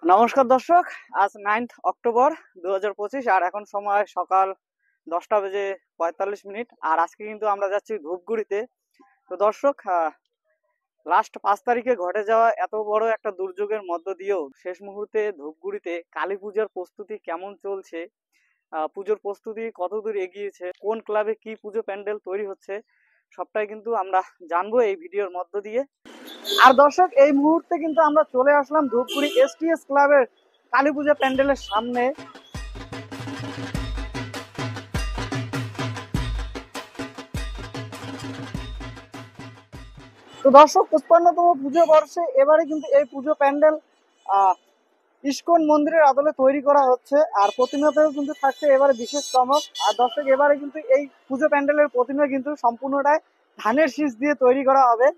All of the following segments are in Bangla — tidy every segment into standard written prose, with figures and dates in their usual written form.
নমস্কার দর্শক, আজ 9 অক্টোবর 2025 আর এখন সময় সকাল 10টা বেজে 45 মিনিট। আর আজকে কিন্তু আমরা যাচ্ছি ধূপগুড়িতে। তো দর্শক, লাস্ট 5 তারিখে ঘটে যাওয়া এত বড় একটা দুর্যোগের মধ্য দিয়েও শেষ মুহূর্তে ধূপগুড়িতে কালী পূজার প্রস্তুতি কেমন চলছে, পুজোর প্রস্তুতি কতদূর এগিয়েছে, কোন ক্লাবে কি পুজো প্যান্ডেল তৈরি হচ্ছে, সবটাই কিন্তু আমরা জানবো এই ভিডিওর মধ্য দিয়ে। আর দর্শক, এই মুহূর্তে কিন্তু আমরা চলে আসলাম ধূপগুড়ি এসটিএস ক্লাবের কালী পূজা প্যান্ডেলের সামনে। তো দর্শক, 55তম পুজো বর্ষে এবারে কিন্তু এই পুজো প্যান্ডেল ইস্কন মন্দিরের আদলে তৈরি করা হচ্ছে। আর প্রতিমাতেও কিন্তু থাকছে এবারে বিশেষ চমক। আর দর্শক, এবারে কিন্তু এই পুজো প্যান্ডেলের প্রতিমা কিন্তু সম্পূর্ণটাই ধানের শীষ দিয়ে তৈরি করা হবে।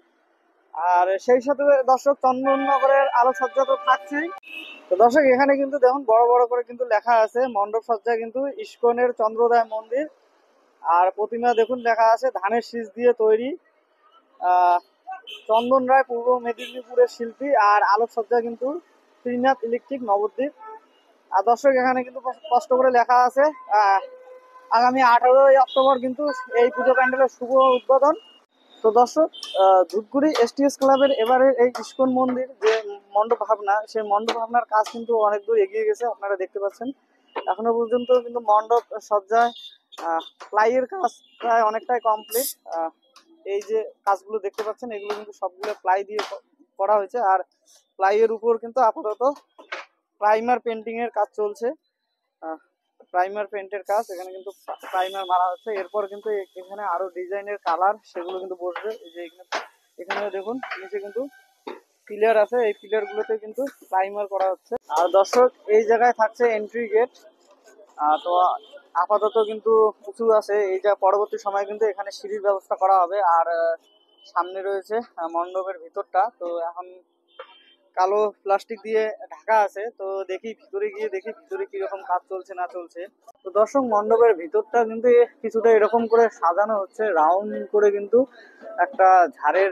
আর সেই সাথে দর্শক, চন্দননগরের আলোকসজ্জা তো থাকছেই। তো দর্শক, এখানে কিন্তু দেখুন বড় বড় করে কিন্তু লেখা আছে মণ্ডপ সজ্জা কিন্তু ইস্কনের চন্দ্রোদয় মন্দির। আর প্রতিমা দেখুন লেখা আছে ধানের শীষ দিয়ে তৈরি, চন্দন রায় পূর্ব মেদিনীপুরের শিল্পী। আর আলোকসজ্জা কিন্তু শ্রীনাথ ইলেকট্রিক নবদ্বীপ। আর দর্শক, এখানে কিন্তু স্পষ্ট করে লেখা আছে আগামী 18ই অক্টোবর কিন্তু এই পুজো প্যান্ডেলের শুভ উদ্বোধন। তো দর্শক, ধূপগুড়ি এসটিএস ক্লাবের এবারে এই ইস্কন মন্দির যে মণ্ডপ ভাবনা, সেই মণ্ডপ ভাবনার কাজ কিন্তু অনেক দূর এগিয়ে গেছে, আপনারা দেখতে পাচ্ছেন। এখনো পর্যন্ত কিন্তু মণ্ডপ সজ্জায় প্লাইয়ের কাজ প্রায় অনেকটাই কমপ্লিট। এই যে কাজগুলো দেখতে পাচ্ছেন, এগুলো কিন্তু সবগুলো প্লাই দিয়ে করা হয়েছে। আর প্লাইয়ের উপর কিন্তু আপাতত প্রাইমার পেন্টিং এর কাজ চলছে। প্রাইমার পেন্টের কাজ, এখানে কিন্তু প্রাইমার মারা হচ্ছে। এরপর কিন্তু এখানে আরো ডিজাইনের কালার সেগুলো কিন্তু বসবে। এই যে এখানে দেখুন নিচে কিন্তু পিলার আছে, এই পিলার গুলোতে কিন্তু প্রাইমার করা হচ্ছে। আর দর্শক, এই জায়গায় থাকছে এন্ট্রি গেট। তো আপাতত কিন্তু উঁচু আছে, এই যে পরবর্তী সময় কিন্তু এখানে সিঁড়ির ব্যবস্থা করা হবে। আর সামনে রয়েছে মণ্ডপের ভিতরটা। তো এখন কালো প্লাস্টিক দিয়ে ঢাকা আছে। তো দেখি ভিতরে গিয়ে দেখি ভিতরে কিরকম কাজ চলছে না চলছে। তো দর্শক, মণ্ডপের ভিতরটা কিন্তু কিছুটা এরকম করে সাজানো হচ্ছে, রাউন্ড করে কিন্তু একটা ঝাড়ের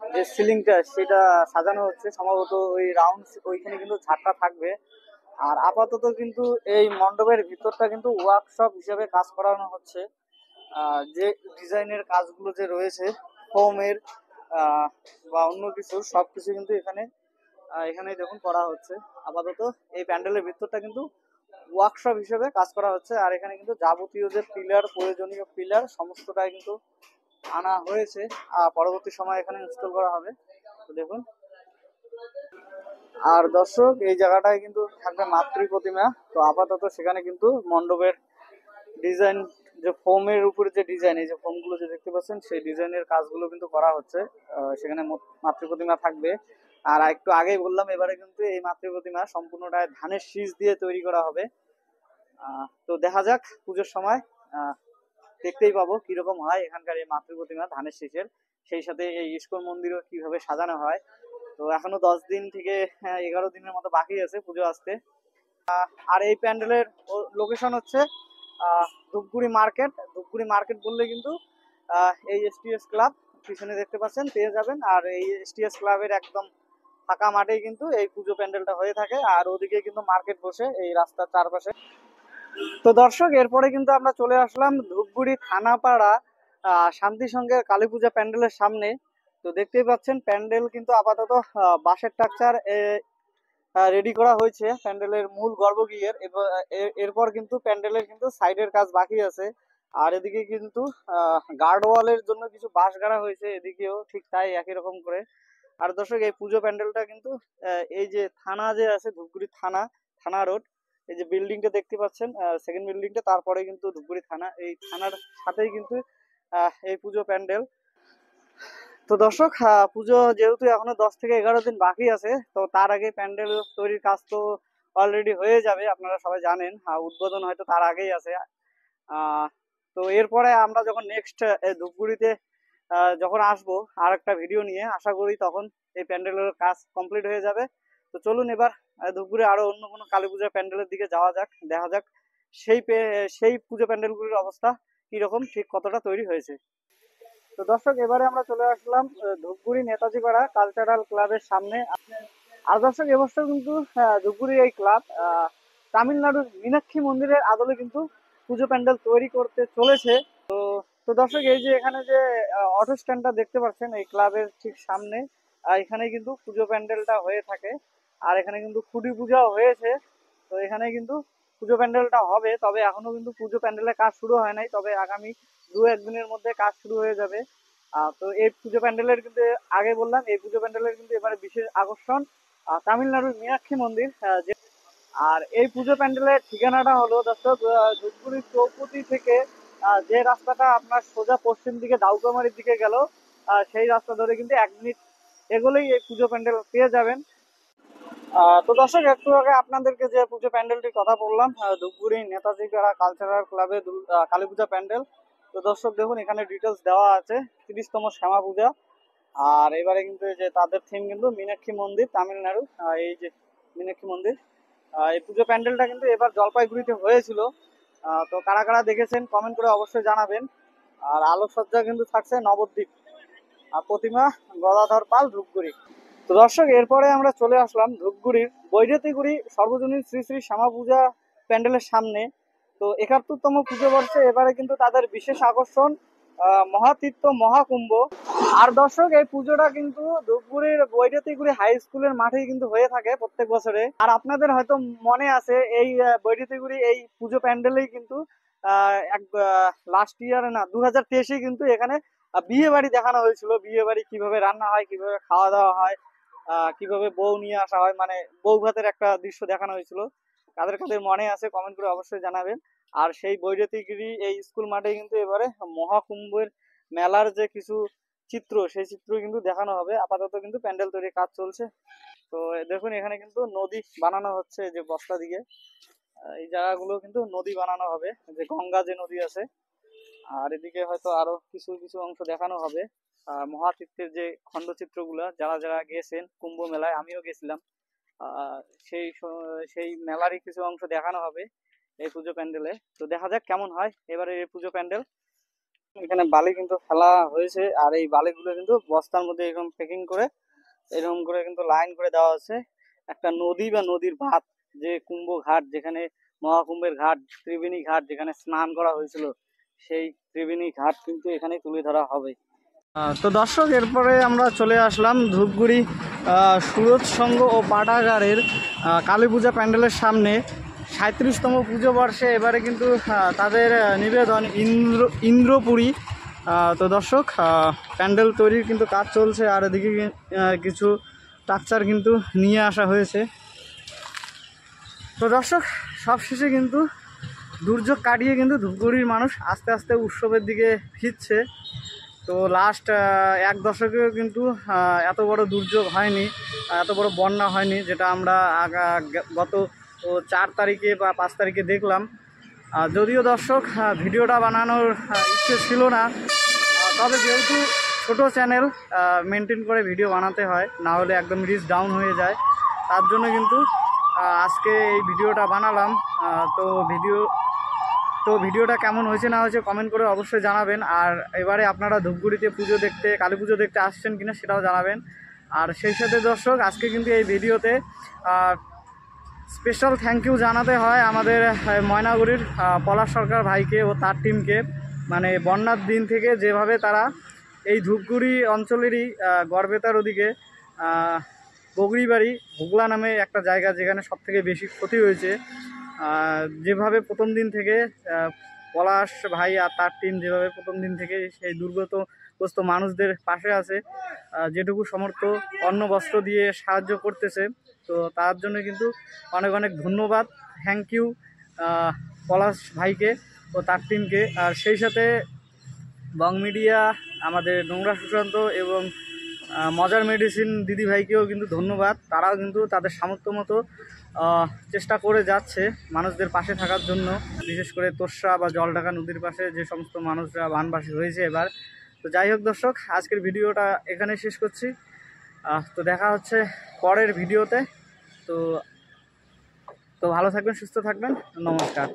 যে সিলিংটা সেটা সাজানো হচ্ছে। সম্ভবত ওই রাউন্ড ওইখানে কিন্তু ঝাড়টা থাকবে। আর আপাতত কিন্তু এই মণ্ডপের ভিতরটা কিন্তু ওয়ার্কশপ হিসেবে কাজ করানো হচ্ছে। যে ডিজাইনের কাজগুলো যে রয়েছে ফোমের বা অন্য কিছু, সবকিছু কিন্তু এখানে দেখুন করা হচ্ছে। আপাতত এই প্যান্ডেলের ভিতরটা কিন্তু ওয়ার্কশপ হিসেবে কাজ করা হচ্ছে। আর এখানে কিন্তু যাবতীয় যে পিলার, প্রয়োজনীয় পিলার সমস্তটাই কিন্তু আনা হয়েছে। পরবর্তী সময় এখানে ইনস্টল করা হবে। তো দেখুন। আর দর্শক, এই জায়গাটায় কিন্তু থাকবে মাতৃ প্রতিমা। তো আপাতত সেখানে কিন্তু মণ্ডপের ডিজাইন, যে ফোমের উপরে যে ডিজাইন, এই যে ফোমগুলো যে দেখতে পাচ্ছেন, সেই ডিজাইনের কাজগুলো কিন্তু করা হচ্ছে। সেখানে মাতৃ প্রতিমা থাকবে। আর একটু আগেই বললাম, এবারে কিন্তু এই মাতৃ প্রতিমা সম্পূর্ণটাই ধানের শীষ দিয়ে তৈরি করা হবে। তো দেখা যাক পুজোর সময় দেখতেই পাবো কিরকম হয় এখানকার এই মাতৃ প্রতিমা ধানের শীষের। সেই সাথে এই ইস্কন মন্দিরও কিভাবে সাজানো হয়। তো এখনো 10 দিন থেকে 11 দিনের মতো বাকি আছে পুজো আসতে। আর এই প্যান্ডেলের লোকেশন হচ্ছে ধূপগুড়ি মার্কেট। ধূপগুড়ি মার্কেট বললে কিন্তু এই এসটিএস ক্লাব পিছনে দেখতে পাচ্ছেন পেয়ে যাবেন। আর এই এসটিএস ক্লাবের একদম ফাঁকা মাঠেই কিন্তু এই পুজো প্যান্ডেলটা হয়ে থাকে। আর ওদিকে কিন্তু মার্কেট বসে এই রাস্তার চারপাশে। তো দর্শক, এরপরে কিন্তু আমরা চলে আসলাম ধূপগুড়ি থানাপাড়া শান্তি সংঘের কালী পূজা প্যান্ডেলের সামনে। তো দেখতেই পাচ্ছেন প্যান্ডেল কিন্তু আপাতত বাঁশের স্ট্রাকচার রেডি করা হয়েছে প্যান্ডেলের মূল গর্ভগৃহের। এরপর কিন্তু প্যান্ডেলের কিন্তু সাইডের কাজ বাকি আছে। আর এদিকে কিন্তু গার্ড ওয়ালের জন্য কিছু বাঁশ গাড়া হয়েছে, এদিকেও ঠিক তাই একই রকম করে। আর দর্শক, এই পুজো প্যান্ডেলটা কিন্তু এই যে থানা যে আছে ধূপগুড়ি থানা রোড, এই যে বিল্ডিংটা দেখতে পাচ্ছেন সেকেন্ড বিল্ডিংটা, তারপরে কিন্তু ধূপগুড়ি থানা, এই থানার সাথেই কিন্তু এই পুজো প্যান্ডেল। তো দর্শক, পুজো যেহেতু এখনো 10 থেকে 11 দিন বাকি আছে, তো তার আগে প্যান্ডেল তৈরির কাজ তো অলরেডি হয়ে যাবে, আপনারা সবাই জানেন। উদ্বোধন হয়তো তার আগেই আছে। তো এরপরে আমরা যখন নেক্সট ধূপগুড়িতে যখন আসবো আর একটা ভিডিও নিয়ে, আশা করি তখন এই প্যান্ডেলের কাজ কমপ্লিট হয়ে যাবে। তো চলুন এবার ধূপগুড়ি আরো অন্য কোনো কালী পূজার প্যান্ডেলের দিকে যাওয়া যাক, দেখা যাক সেই পুজো প্যান্ডেলগুলির অবস্থা কিরকম, ঠিক কতটা তৈরি হয়েছে। তো দর্শক, এবারে আমরা চলে আসলাম ধূপগুড়ি নেতাজি পাড়া কালচারাল ক্লাবের সামনে। আর দর্শক এবছর কিন্তু ধূপগুড়ির এই ক্লাব তামিলনাড়ুর মীনাক্ষী মন্দিরের আদলে কিন্তু পুজো প্যান্ডেল তৈরি করতে চলেছে। তো দর্শক এই যে এখানে যে অটো স্ট্যান্ডটা দেখতে পাচ্ছেন এই ক্লাবের ঠিক সামনে, এখানে কিন্তু পুজো প্যান্ডেলটা হয়ে থাকে। আর এখানে কিন্তু খুঁটি পূজাও হয়েছে। তো এখানে কিন্তু পুজো প্যান্ডেলটা হবে, তবে এখনো কিন্তু পুজো প্যান্ডেলের কাজ শুরু হয় নাই, তবে আগামী 2-1 দিনের মধ্যে কাজ শুরু হয়ে যাবে। তো এই পুজো প্যান্ডেলের কিন্তু আগে বললাম এই পুজো প্যান্ডেলের কিন্তু এবারে বিশেষ আকর্ষণ তামিলনাড়ুর মীনাক্ষী মন্দির। আর এই পুজো প্যান্ডেলের ঠিকানাটা হলো দর্শক ধূপগুড়ি চৌপতি থেকে যে রাস্তাটা আপনার সোজা পশ্চিম দিকে দাউকামারির দিকে গেল, সেই রাস্তা ধরে কিন্তু 1 মিনিট এগোলেই এই পুজো প্যান্ডেল পেয়ে যাবেন। তো দর্শক একটু আগে আপনাদেরকে যে পুজো প্যান্ডেলটির কথা বললাম, ধূপগুড়ি নেতাজি পাড়া কালচারাল ক্লাবে কালী পূজা প্যান্ডেল। তো দর্শক দেখুন এখানে ডিটেলস দেওয়া আছে 30তম শ্যামা পূজা। আর এবারে কিন্তু এই যে তাদের থিম কিন্তু মীনাক্ষী মন্দির তামিলনাড়ু। এই যে মীনাক্ষী মন্দির, এই পুজো প্যান্ডেলটা কিন্তু এবার জলপাইগুড়িতে হয়েছিল। তো কারা কারা দেখেছেন কমেন্ট করে অবশ্যই জানাবেন। আর আলোকসজ্জা কিন্তু থাকছে নবদ্বীপ আর প্রতিমা গদাধর পাল ধূপগুড়ি। তো দর্শক এরপরে আমরা চলে আসলাম ধূপগুড়ির বৈদ্যুতিগুড়ি সর্বজনীন শ্রী শ্রী শ্যামা পূজা প্যান্ডেলের সামনে। তো 71তম পুজো বর্ষে এবারে কিন্তু তাদের বিশেষ আকর্ষণ মহাতীর্থ মহাকুম্ভ। আর দর্শক এই পুজোটা কিন্তু ধূপগুড়ির বৈদ্যুতিগুড়ি হাই স্কুলের মাঠেই কিন্তু হয়ে থাকে প্রত্যেক বছরে। আর আপনাদের হয়তো মনে আছে এই বৈদ্যুতিগুড়ি এই পুজো প্যান্ডেলেই কিন্তু এক লাস্ট ইয়ারে না 2023-এ কিন্তু এখানে বিয়ে বাড়ি দেখানো হয়েছিল। বিয়ে বাড়ি কিভাবে রান্না হয়, কিভাবে খাওয়া দাওয়া হয়, কিভাবে বউ নিয়ে আসা হয়, মানে বউ ভাতের একটা দৃশ্য দেখানো হয়েছিল। কাদের কাদের মনে আছে কমেন্ট করে অবশ্যই জানাবেন। আর সেই বৈদ্যুতিগিরি এই স্কুল মাঠে কিন্তু এবারে মহাকুম্ভের মেলার যে কিছু চিত্র, সেই চিত্র কিন্তু দেখানো হবে। আপাতত কিন্তু প্যান্ডেল তৈরির কাজ চলছে। তো দেখুন এখানে কিন্তু নদী বানানো হচ্ছে, যে বস্তা দিকে এই জায়গাগুলো কিন্তু নদী বানানো হবে, যে গঙ্গা যে নদী আছে। আর এদিকে হয়তো আরো কিছু কিছু অংশ দেখানো হবে। মহাতীর্থের যে খণ্ডচিত্রগুলা যারা যারা গেছেন কুম্ভ মেলায়, আমিও গেছিলাম, সেই সেই মেলারই কিছু অংশ দেখানো হবে এই পুজো প্যান্ডেলে। তো দেখা যাক কেমন হয় এবারে এই পুজো প্যান্ডেল। এখানে বালি কিন্তু ফেলা হয়েছে, আর এই বালিগুলো কিন্তু বস্তার মধ্যে এরকম প্যাকিং করে এরকম করে কিন্তু লাইন করে দেওয়া আছে। একটা নদী বা নদীর ভাত, যে কুম্ভ ঘাট, যেখানে মহাকুম্ভের ঘাট, ত্রিবেণী ঘাট, যেখানে স্নান করা হয়েছিল, সেই ত্রিবেণী ঘাট কিন্তু এখানে তুলে ধরা হবে। তো দর্শক এরপরে আমরা চলে আসলাম ধূপগুড়ি সুরজ সংঘ ও পাঠাগারের কালী পূজা প্যান্ডেলের সামনে। 37তম পুজো বর্ষে এবারে কিন্তু তাদের নিবেদন ইন্দ্রপুরী। তো দর্শক প্যান্ডেল তৈরির কিন্তু কাজ চলছে, আর এদিকে কিছু স্ট্রাকচার কিন্তু নিয়ে আসা হয়েছে। তো দর্শক সবশেষে কিন্তু দুর্যোগ কাটিয়ে কিন্তু ধূপগুড়ির মানুষ আস্তে আস্তে উৎসবের দিকে ফিরছে। তো লাস্ট 1 দশকেও কিন্তু এত বড় দুর্যোগ হয়নি, এত বড় বন্যা হয়নি, যেটা আমরা গত 4 তারিখে বা 5 তারিখে দেখলাম। যদিও দর্শক ভিডিওটা বানানোর ইচ্ছে ছিল না, তবে যেহেতু ছোটো চ্যানেল মেনটেন করে ভিডিও বানাতে হয়, না হলে একদম রিচ ডাউন হয়ে যায়। তার জন্য কিন্তু আজকে এই ভিডিওটা বানালাম। তো ভিডিওটা কেমন হয়েছে না হয়েছে কমেন্ট করে অবশ্যই জানাবেন। আর এবারে আপনারা ধূপগুড়িতে পুজো দেখতে, কালী পুজো দেখতে আসছেন কিনা সেটাও জানাবেন। আর সেই সাথে দর্শক আজকে কিন্তু এই ভিডিওতে স্পেশাল থ্যাংক ইউ জানাতে হয় আমাদের ময়নাগুড়ির পলাশ সরকার ভাইকে ও তার টিমকে। মানে বন্যার দিন থেকে যেভাবে তারা এই ধূপগুড়ি অঞ্চলেরই গড়বেতার ওদিকে বগড়িবাড়ি হুগলা নামে একটা জায়গা, যেখানে সবথেকে বেশি ক্ষতি হয়েছে, যেভাবে প্রথম দিন থেকে পলাশ ভাই আর তার টিম যেভাবে প্রথম দিন থেকে সেই দুর্গতগ্রস্ত মানুষদের পাশে আছে, যেটুকু সমর্থ অন্ন বস্ত্র দিয়ে সাহায্য করতেছে। তো তার জন্য কিন্তু অনেক অনেক ধন্যবাদ, থ্যাংক ইউ পলাশ ভাইকে ও তার টিমকে। আর সেই সাথে বং মিডিয়া, আমাদের নোংরা সুশান্ত এবং মজার মেডিসিন দিদি ভাইকেও কিন্তু ধন্যবাদ। তারাও কিন্তু তাদের সামর্থ্য মতো চেষ্টা করে যাচ্ছে মানুষদের পাশে থাকার জন্য, বিশেষ করে তোরসা বা জলঢাকা নদীর পাশে যে সমস্ত মানুষরা বানবাসী হয়েছে এবার। তো যাই হোক দর্শক আজকের ভিডিওটা এখানে শেষ করছি। তো দেখা হচ্ছে পরের ভিডিওতে। তো ভালো থাকবেন, সুস্থ থাকবেন, নমস্কার।